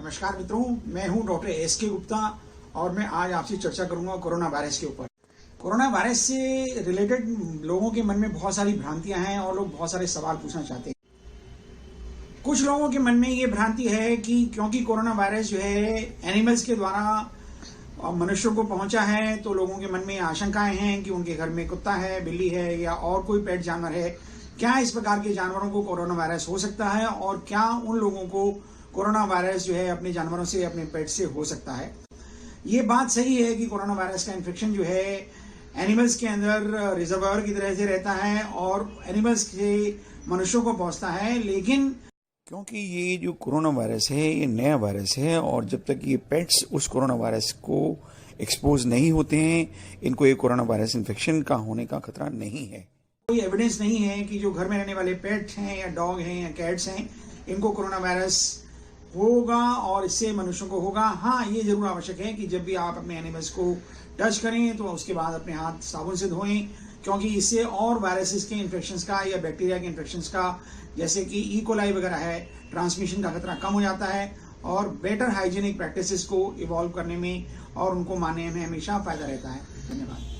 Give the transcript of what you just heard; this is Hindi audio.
नमस्कार मित्रों, मैं हूं डॉक्टर एस.के. गुप्ता और मैं आज आपसे चर्चा करूंगा कोरोना वायरस के ऊपर। कोरोना वायरस से रिलेटेड लोगों के मन में बहुत सारी भ्रांतियां हैं और लोग बहुत सारे सवाल पूछना चाहते हैं। कुछ लोगों के मन में ये भ्रांति है कि क्योंकि कोरोना वायरस जो है एनिमल्स के द्वारा मनुष्यों को पहुंचा है, तो लोगों के मन में आशंकाएं हैं कि उनके घर में कुत्ता है, बिल्ली है या और कोई पेट जानवर है, क्या इस प्रकार के जानवरों को कोरोना वायरस हो सकता है और क्या उन लोगों को कोरोना वायरस जो है अपने जानवरों से, अपने पेट से हो सकता है। ये बात सही है कि कोरोना वायरस का इन्फेक्शन जो है एनिमल्स के अंदर रिजर्वायर की तरह से रहता है और एनिमल्स से मनुष्यों को पहुंचता है, लेकिन क्योंकि ये जो कोरोना वायरस है ये नया वायरस है और जब तक ये पेट्स उस कोरोना वायरस को एक्सपोज नहीं होते हैं, इनको ये कोरोना वायरस इन्फेक्शन का होने का खतरा नहीं है। कोई एविडेंस नहीं है कि जो घर में रहने वाले पेट हैं या डॉग हैं या कैट्स हैं, इनको कोरोना वायरस होगा और इससे मनुष्यों को होगा। हाँ, ये जरूर आवश्यक है कि जब भी आप अपने एनिमल्स को टच करें तो उसके बाद अपने हाथ साबुन से धोएं, क्योंकि इससे और वायरसेस के इन्फेक्शंस का या बैक्टीरिया के इन्फेक्शंस का, जैसे कि ई कोलाई वगैरह है, ट्रांसमिशन का खतरा कम हो जाता है और बेटर हाइजीनिक प्रैक्टिसेस को इवॉल्व करने में और उनको मानने में हमेशा फायदा रहता है। धन्यवाद।